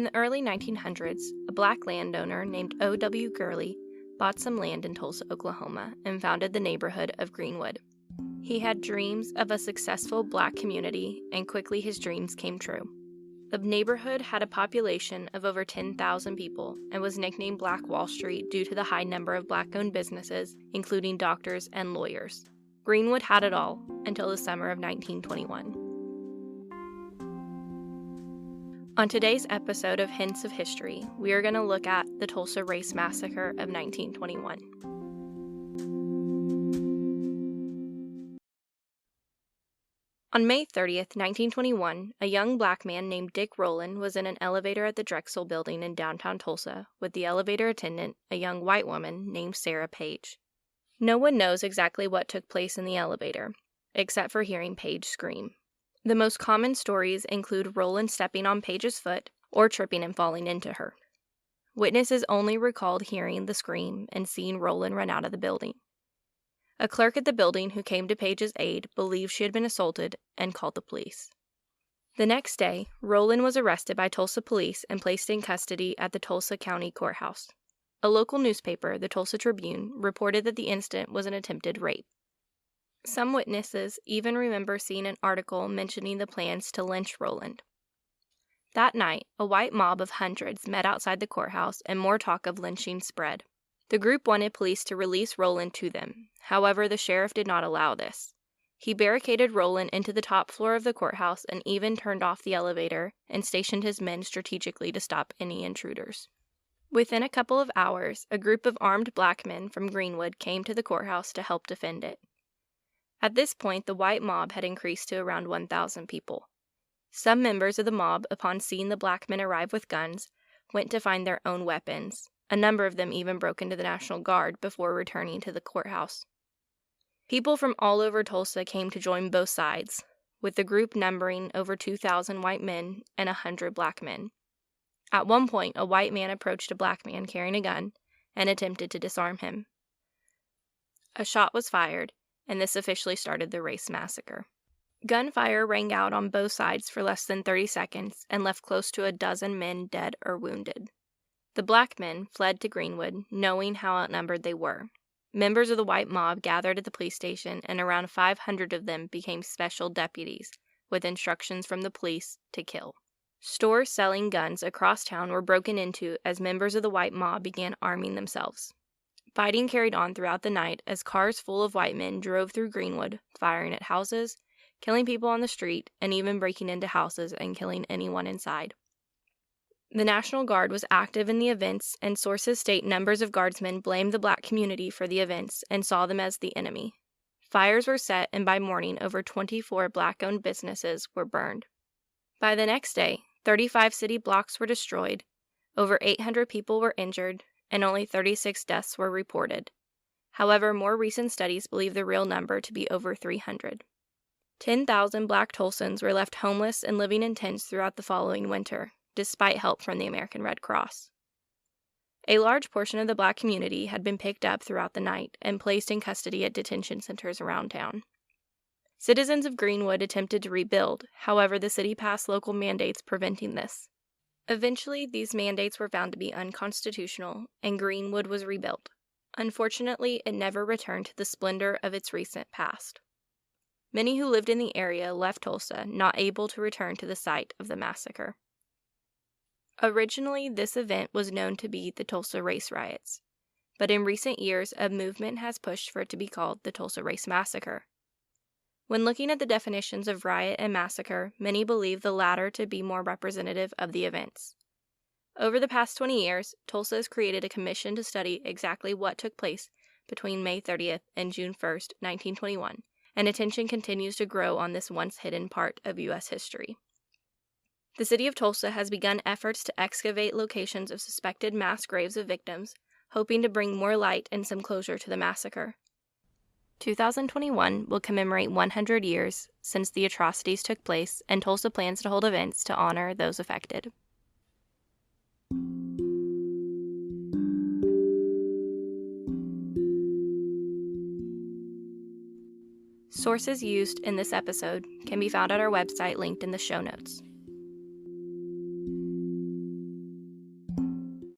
In the early 1900s, a black landowner named O.W. Gurley bought some land in Tulsa, Oklahoma, and founded the neighborhood of Greenwood. He had dreams of a successful black community, and quickly his dreams came true. The neighborhood had a population of over 10,000 people and was nicknamed Black Wall Street due to the high number of black-owned businesses, including doctors and lawyers. Greenwood had it all until the summer of 1921. On today's episode of Hints of History, we are going to look at the Tulsa Race Massacre of 1921. On May 30th, 1921, a young black man named Dick Rowland was in an elevator at the Drexel Building in downtown Tulsa with the elevator attendant, a young white woman named Sarah Page. No one knows exactly what took place in the elevator, except for hearing Page scream. The most common stories include Rowland stepping on Page's foot or tripping and falling into her. Witnesses only recalled hearing the scream and seeing Rowland run out of the building. A clerk at the building who came to Page's aid believed she had been assaulted and called the police. The next day, Rowland was arrested by Tulsa police and placed in custody at the Tulsa County Courthouse. A local newspaper, the Tulsa Tribune, reported that the incident was an attempted rape. Some witnesses even remember seeing an article mentioning the plans to lynch Rowland. That night, a white mob of hundreds met outside the courthouse and more talk of lynching spread. The group wanted police to release Rowland to them. However, the sheriff did not allow this. He barricaded Rowland into the top floor of the courthouse and even turned off the elevator and stationed his men strategically to stop any intruders. Within a couple of hours, a group of armed black men from Greenwood came to the courthouse to help defend it. At this point, the white mob had increased to around 1,000 people. Some members of the mob, upon seeing the black men arrive with guns, went to find their own weapons. A number of them even broke into the National Guard before returning to the courthouse. People from all over Tulsa came to join both sides, with the group numbering over 2,000 white men and 100 black men. At one point, a white man approached a black man carrying a gun and attempted to disarm him. A shot was fired, and this officially started the race massacre. Gunfire rang out on both sides for less than 30 seconds and left close to a dozen men dead or wounded. The black men fled to Greenwood, knowing how outnumbered they were. Members of the white mob gathered at the police station, and around 500 of them became special deputies, with instructions from the police to kill. Stores selling guns across town were broken into as members of the white mob began arming themselves. Fighting carried on throughout the night as cars full of white men drove through Greenwood, firing at houses, killing people on the street, and even breaking into houses and killing anyone inside. The National Guard was active in the events, and sources state numbers of guardsmen blamed the black community for the events and saw them as the enemy. Fires were set, and by morning, over 24 black-owned businesses were burned. By the next day, 35 city blocks were destroyed, over 800 people were injured, and only 36 deaths were reported. However, more recent studies believe the real number to be over 300. 10,000 black Tulsans were left homeless and living in tents throughout the following winter, despite help from the American Red Cross. A large portion of the black community had been picked up throughout the night and placed in custody at detention centers around town. Citizens of Greenwood attempted to rebuild, however, the city passed local mandates preventing this. Eventually, these mandates were found to be unconstitutional, and Greenwood was rebuilt. Unfortunately, it never returned to the splendor of its recent past. Many who lived in the area left Tulsa, not able to return to the site of the massacre. Originally, this event was known to be the Tulsa Race Riots, but in recent years, a movement has pushed for it to be called the Tulsa Race Massacre. When looking at the definitions of riot and massacre, many believe the latter to be more representative of the events. Over the past 20 years, Tulsa has created a commission to study exactly what took place between May 30th and June 1st, 1921, and attention continues to grow on this once hidden part of U.S. history. The city of Tulsa has begun efforts to excavate locations of suspected mass graves of victims, hoping to bring more light and some closure to the massacre. 2021 will commemorate 100 years since the atrocities took place, and Tulsa plans to hold events to honor those affected. Sources used in this episode can be found at our website linked in the show notes.